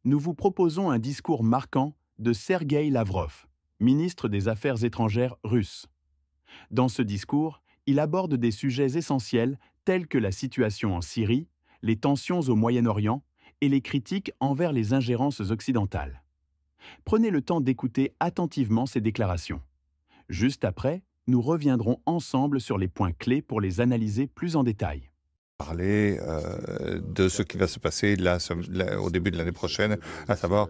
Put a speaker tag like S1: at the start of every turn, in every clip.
S1: nous vous proposons un discours marquant de Sergueï Lavrov, ministre des Affaires étrangères russe. Dans ce discours, il aborde des sujets essentiels tels que la situation en Syrie, les tensions au Moyen-Orient et les critiques envers les ingérences occidentales. Prenez le temps d'écouter attentivement ces déclarations. Juste après, nous reviendrons ensemble sur les points clés pour les analyser plus en détail.
S2: Parler de ce qui va se passer au début de l'année prochaine, à savoir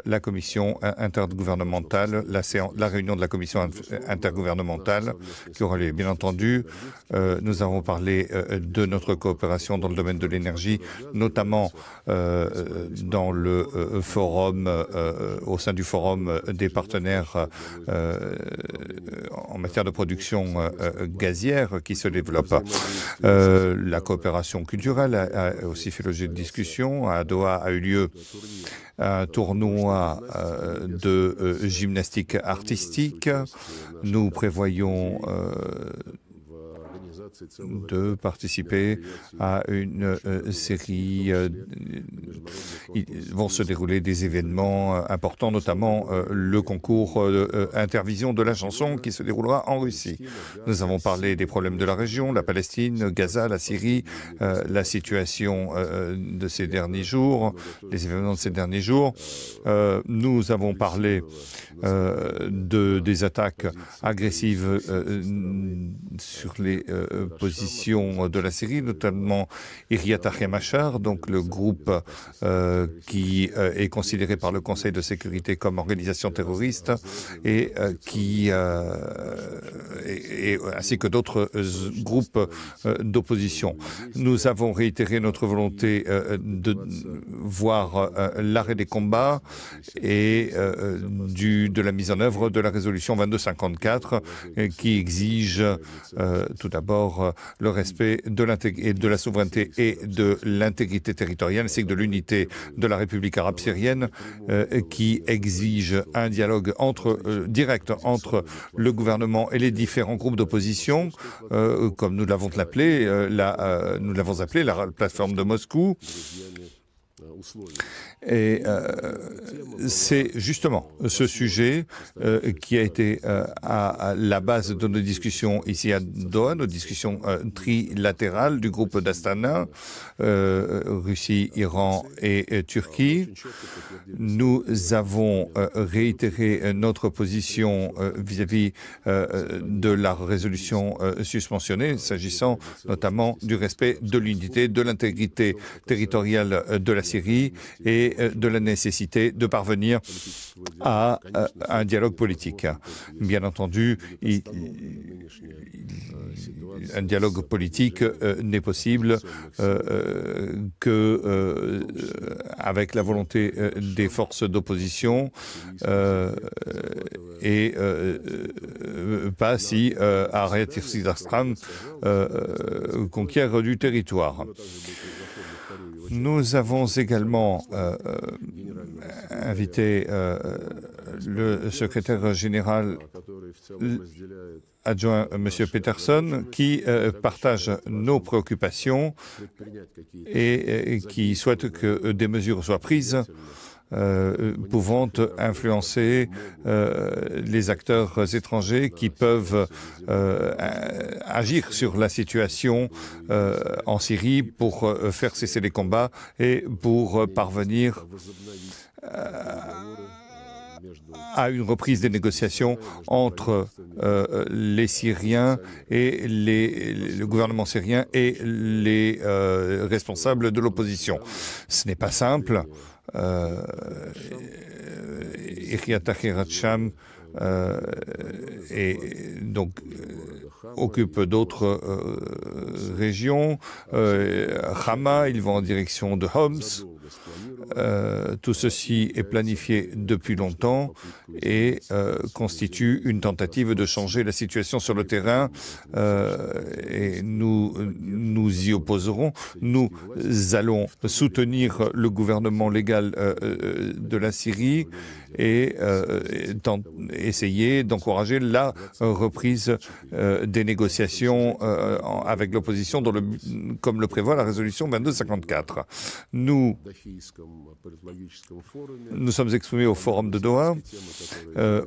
S2: la commission intergouvernementale, la réunion de la commission intergouvernementale qui aura lieu. Bien entendu, nous avons parlé de notre coopération dans le domaine de l'énergie, notamment dans le forum, au sein du forum des partenaires en matière de production gazière qui se développe. La coopération culturelle a aussi fait l'objet de discussions. À Doha a eu lieu un tournoi de gymnastique artistique. Nous prévoyons de participer à une série. Ils vont se dérouler des événements importants, notamment le concours Intervision de la chanson qui se déroulera en Russie. Nous avons parlé des problèmes de la région, la Palestine, Gaza, la Syrie, la situation de ces derniers jours, les événements de ces derniers jours. Nous avons parlé des attaques agressives sur les positions de la Syrie, notamment Iryat Achemachar, donc le groupe qui est considéré par le Conseil de sécurité comme organisation terroriste et ainsi que d'autres groupes d'opposition. Nous avons réitéré notre volonté de voir l'arrêt des combats et de la mise en œuvre de la résolution 2254 qui exige tout d'abord le respect de la souveraineté et de l'intégrité territoriale ainsi que de l'unité de la République arabe syrienne qui exige un dialogue direct entre le gouvernement et les différents groupes d'opposition, comme nous l'avons appelé la plateforme de Moscou. Et c'est justement ce sujet qui a été à la base de nos discussions ici à Doha, nos discussions trilatérales du groupe d'Astana, Russie, Iran et Turquie. Nous avons réitéré notre position vis-à-vis de la résolution susmentionnée, s'agissant notamment du respect de l'unité, de l'intégrité territoriale de la Syrie et de la nécessité de parvenir à un dialogue politique. Bien entendu, un dialogue politique n'est possible que avec la volonté des forces d'opposition et pas si Arayat Yassidastram conquiert du territoire. Nous avons également invité le secrétaire général adjoint, M. Peterson, qui partage nos préoccupations et qui souhaite que des mesures soient prises pouvant influencer les acteurs étrangers qui peuvent agir sur la situation en Syrie pour faire cesser les combats et pour parvenir à une reprise des négociations entre les Syriens et le gouvernement syrien et les responsables de l'opposition. Ce n'est pas simple. Iryat Achemachar et donc occupe d'autres régions. Hama, ils vont en direction de Homs. Tout ceci est planifié depuis longtemps et constitue une tentative de changer la situation sur le terrain et nous y opposerons. Nous allons soutenir le gouvernement légal de la Syrie et essayer d'encourager la reprise des négociations avec l'opposition comme le prévoit la résolution 2254. Nous Nous sommes exprimés au Forum de Doha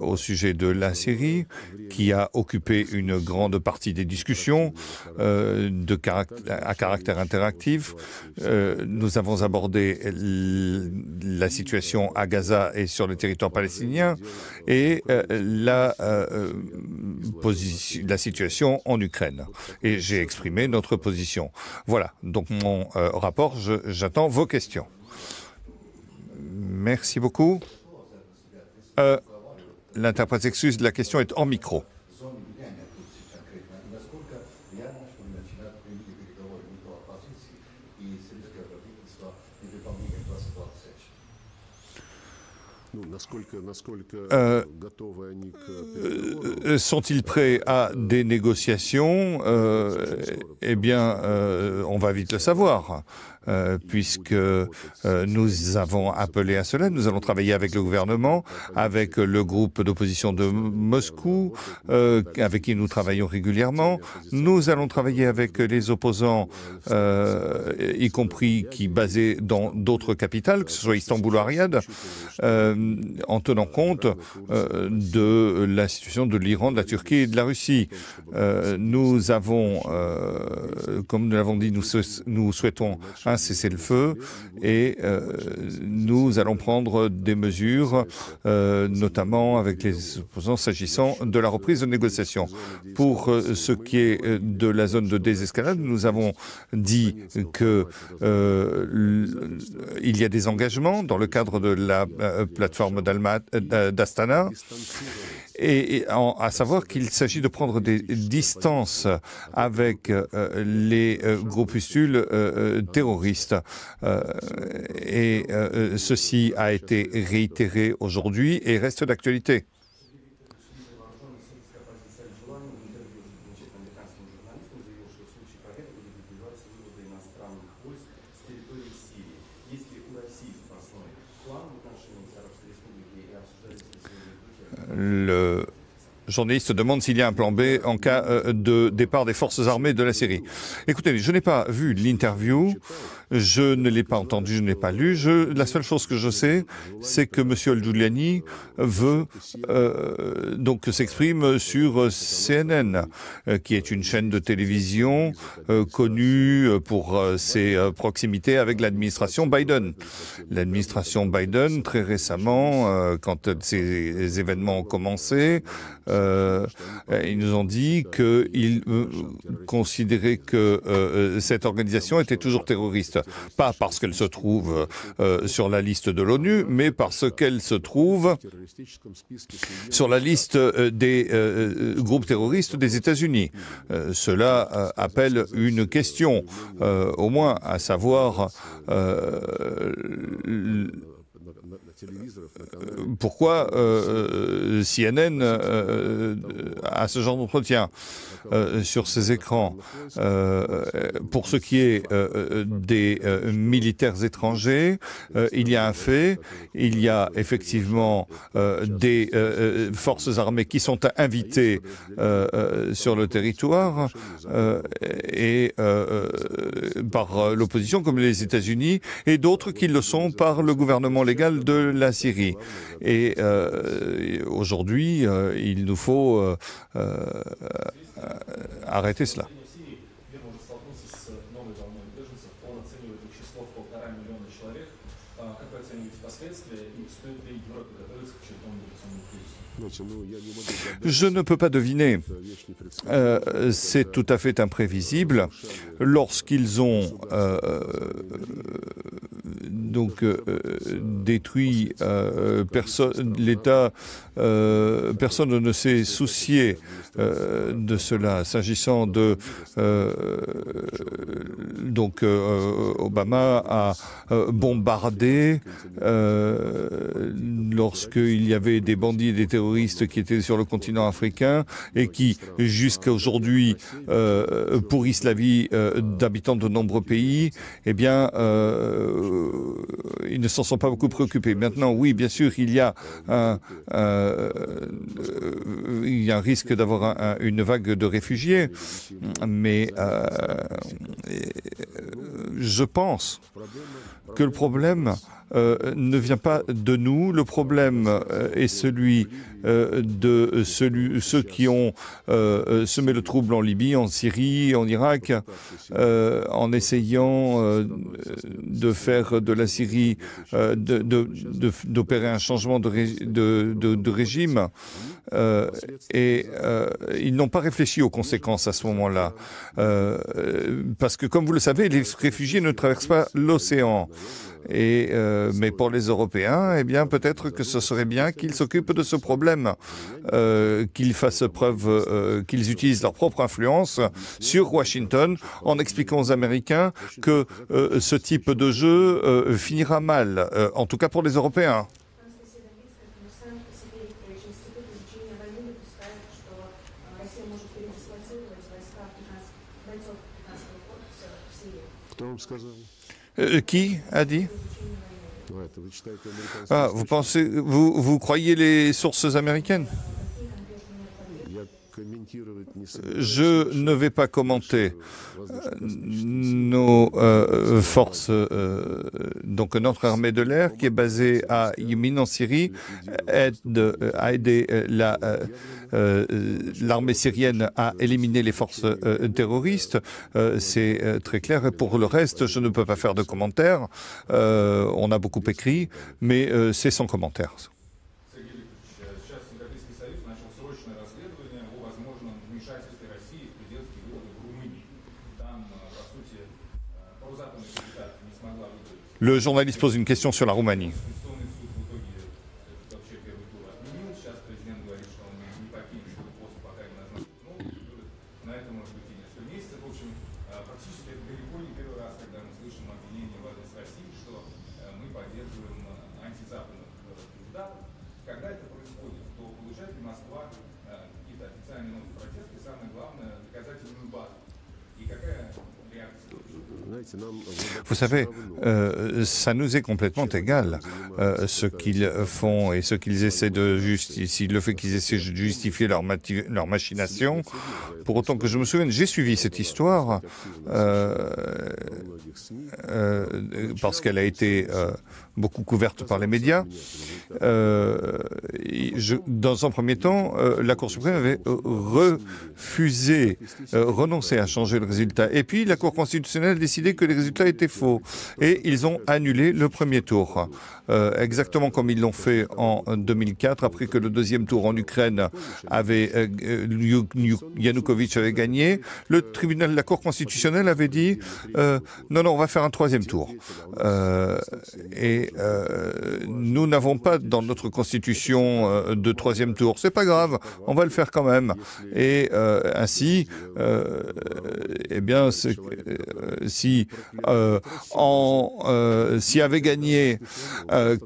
S2: au sujet de la Syrie, qui a occupé une grande partie des discussions à caractère interactif. Nous avons abordé la situation à Gaza et sur le territoire palestinien et la situation en Ukraine. Et j'ai exprimé notre position. Voilà, donc mon rapport, j'attends vos questions. Merci beaucoup. L'interprète s'excuse, la question est en micro. Sont-ils prêts à des négociations? Eh bien, on va vite le savoir. Puisque nous avons appelé à cela. Nous allons travailler avec le gouvernement, avec le groupe d'opposition de Moscou, avec qui nous travaillons régulièrement. Nous allons travailler avec les opposants, y compris qui basés dans d'autres capitales, que ce soit Istanbul ou Riyad, en tenant compte de la situation de l'Iran, de la Turquie et de la Russie. Nous avons, comme nous l'avons dit, nous souhaitons un cessez-le-feu et nous allons prendre des mesures, notamment avec les opposants s'agissant de la reprise de négociations. Pour ce qui est de la zone de désescalade, nous avons dit que il y a des engagements dans le cadre de la plateforme d'Astana, et à savoir qu'il s'agit de prendre des distances avec les groupuscules terroristes. Et ceci a été réitéré aujourd'hui et reste d'actualité. Le journaliste demande s'il y a un plan B en cas de départ des forces armées de la Syrie. Écoutez, je n'ai pas vu l'interview, je ne l'ai pas entendu, je ne l'ai pas lu. La seule chose que je sais, c'est que M. Al-Juliani veut donc s'exprime sur CNN, qui est une chaîne de télévision connue pour ses proximités avec l'administration Biden. L'administration Biden, très récemment, quand ces événements ont commencé, ils nous ont dit qu'ils considéraient que cette organisation était toujours terroriste. Pas parce qu'elle se trouve sur la liste de l'ONU, mais parce qu'elle se trouve sur la liste des groupes terroristes des États-Unis. Cela appelle une question, au moins, à savoir pourquoi CNN a ce genre d'entretien sur ses écrans. Pour ce qui est des militaires étrangers, il y a un fait, il y a effectivement des forces armées qui sont invitées sur le territoire et par l'opposition comme les États-Unis, et d'autres qui le sont par le gouvernement légal de la Syrie. Et aujourd'hui, il nous faut arrêter cela. Je ne peux pas deviner. C'est tout à fait imprévisible. Lorsqu'ils ont donc détruit l'État, personne ne s'est soucié de cela. S'agissant de donc Obama a bombardé lorsqu'il y avait des bandits et des terroristes qui étaient sur le continent africain et qui, jusqu'à aujourd'hui, pourrissent la vie d'habitants de nombreux pays, eh bien, ils ne s'en sont pas beaucoup préoccupés. Maintenant, oui, bien sûr, il y a un risque d'avoir une vague de réfugiés, mais je pense que le problème ne vient pas de nous. Le problème est celui de ceux qui ont semé le trouble en Libye, en Syrie, en Irak, en essayant de faire de la Syrie, d'opérer un changement de régime. Ils n'ont pas réfléchi aux conséquences à ce moment-là. Parce que, comme vous le savez, les réfugiés ne traversent pas l'océan. Mais pour les Européens, eh bien, peut-être que ce serait bien qu'ils s'occupent de ce problème, qu'ils fassent preuve, qu'ils utilisent leur propre influence sur Washington en expliquant aux Américains que ce type de jeu finira mal, en tout cas pour les Européens. Qui a dit? Vous croyez les sources américaines? Je ne vais pas commenter nos forces, donc notre armée de l'air qui est basée à Yémen en Syrie, a aidé l'armée syrienne à éliminer les forces terroristes. C'est très clair. Et pour le reste, je ne peux pas faire de commentaires. On a beaucoup écrit, mais c'est sans commentaire. Le journaliste pose une question sur la Roumanie. Vous savez, ça nous est complètement égal ce qu'ils font et ce qu'ils essaient de justifier, le fait qu'ils essaient de justifier leur machination. Pour autant que je me souvienne, j'ai suivi cette histoire parce qu'elle a été beaucoup couverte par les médias. Dans un premier temps, la Cour suprême avait renoncé à changer le résultat. Et puis, la Cour constitutionnelle a décidé que les résultats étaient faux. Et ils ont annulé le premier tour. Exactement comme ils l'ont fait en 2004, après que le deuxième tour en Ukraine Yanukovych avait gagné. La Cour constitutionnelle avait dit non, on va faire un troisième tour. Nous n'avons pas dans notre constitution de troisième tour. C'est pas grave, on va le faire quand même. Et ainsi, eh bien, si avait gagné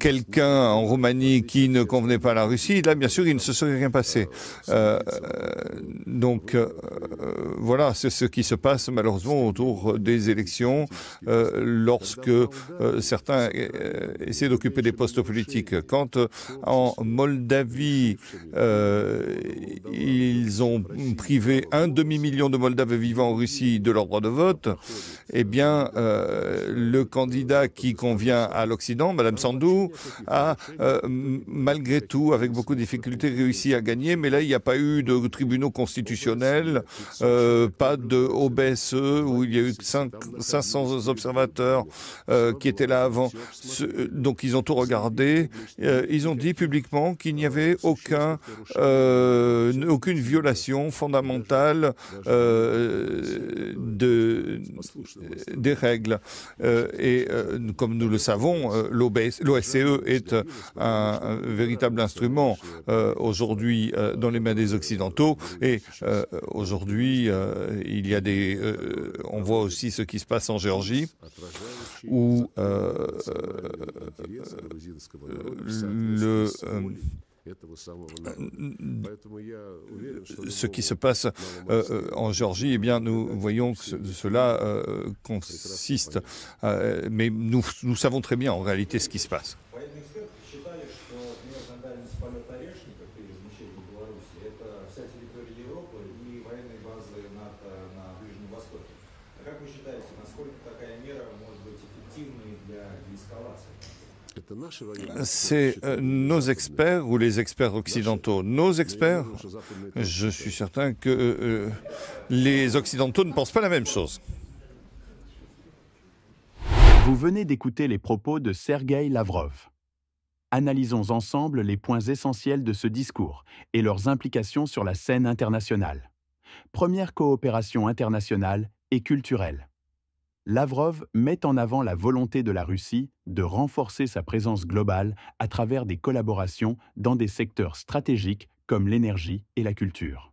S2: quelqu'un en Roumanie qui ne convenait pas à la Russie, là, bien sûr, il ne se serait rien passé. Voilà, c'est ce qui se passe malheureusement autour des élections lorsque certains essaient d'occuper des postes politiques. Quand en Moldavie, ils ont privé 1 demi-million de Moldaves vivant en Russie de leur droit de vote, eh bien, le candidat qui convient à l'Occident, Madame Sandou, a malgré tout, avec beaucoup de difficultés, réussi à gagner. Mais là, il n'y a pas eu de tribunaux constitutionnels, pas de OBSE, où il y a eu 500 observateurs qui étaient là avant. Donc, ils ont tout regardé. Ils ont dit publiquement qu'il n'y avait aucune violation fondamentale des règles. Comme nous le savons, l'OSCE est un véritable instrument aujourd'hui dans les mains des Occidentaux. Et aujourd'hui, il y a on voit aussi ce qui se passe en Géorgie, où ce qui se passe en Géorgie, eh bien, nous voyons que cela consiste, mais nous savons très bien en réalité ce qui se passe. C'est nos experts ou les experts occidentaux. Nos experts, je suis certain que les Occidentaux ne pensent pas la même chose.
S1: Vous venez d'écouter les propos de Sergueï Lavrov. Analysons ensemble les points essentiels de ce discours et leurs implications sur la scène internationale. Première coopération internationale et culturelle. Lavrov met en avant la volonté de la Russie de renforcer sa présence globale à travers des collaborations dans des secteurs stratégiques comme l'énergie et la culture.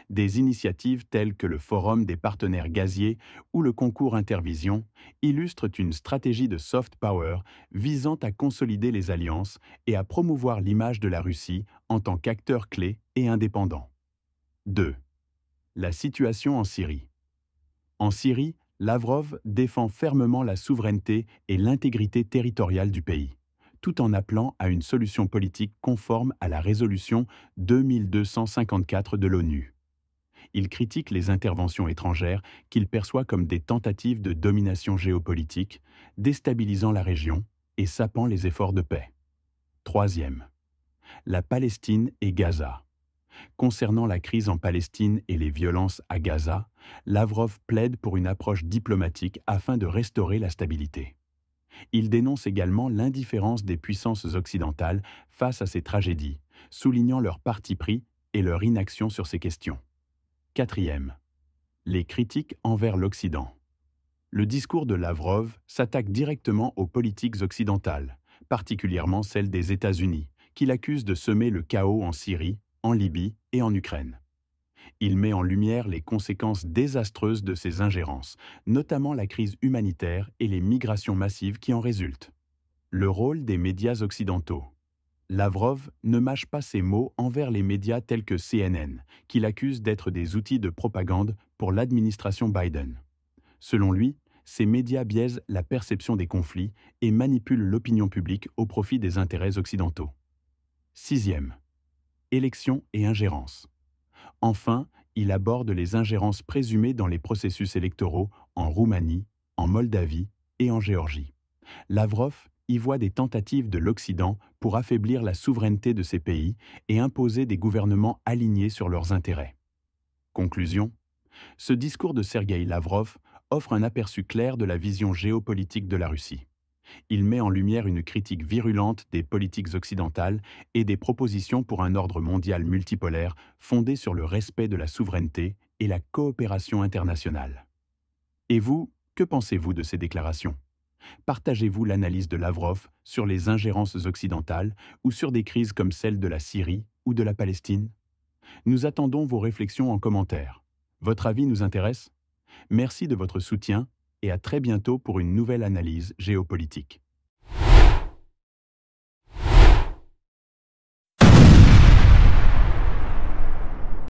S1: Des initiatives telles que le Forum des partenaires gaziers ou le concours Intervision illustrent une stratégie de soft power visant à consolider les alliances et à promouvoir l'image de la Russie en tant qu'acteur clé et indépendant. 2. La situation en Syrie. En Syrie, Lavrov défend fermement la souveraineté et l'intégrité territoriale du pays, tout en appelant à une solution politique conforme à la résolution 2254 de l'ONU. Il critique les interventions étrangères qu'il perçoit comme des tentatives de domination géopolitique, déstabilisant la région et sapant les efforts de paix. 3. La Palestine et Gaza. Concernant la crise en Palestine et les violences à Gaza, Lavrov plaide pour une approche diplomatique afin de restaurer la stabilité. Il dénonce également l'indifférence des puissances occidentales face à ces tragédies, soulignant leur parti pris et leur inaction sur ces questions. 4. Les critiques envers l'Occident. Le discours de Lavrov s'attaque directement aux politiques occidentales, particulièrement celles des États-Unis, qu'il accuse de semer le chaos en Syrie, en Libye et en Ukraine. Il met en lumière les conséquences désastreuses de ces ingérences, notamment la crise humanitaire et les migrations massives qui en résultent. Le rôle des médias occidentaux. Lavrov ne mâche pas ses mots envers les médias tels que CNN, qu'il accuse d'être des outils de propagande pour l'administration Biden. Selon lui, ces médias biaisent la perception des conflits et manipulent l'opinion publique au profit des intérêts occidentaux. 6. Élections et ingérences. Enfin, il aborde les ingérences présumées dans les processus électoraux en Roumanie, en Moldavie et en Géorgie. Lavrov y voit des tentatives de l'Occident pour affaiblir la souveraineté de ces pays et imposer des gouvernements alignés sur leurs intérêts. Conclusion. Ce discours de Sergueï Lavrov offre un aperçu clair de la vision géopolitique de la Russie. Il met en lumière une critique virulente des politiques occidentales et des propositions pour un ordre mondial multipolaire fondé sur le respect de la souveraineté et la coopération internationale. Et vous, que pensez-vous de ces déclarations ? Partagez-vous l'analyse de Lavrov sur les ingérences occidentales ou sur des crises comme celle de la Syrie ou de la Palestine ? Nous attendons vos réflexions en commentaire. Votre avis nous intéresse ? Merci de votre soutien et à très bientôt pour une nouvelle analyse géopolitique.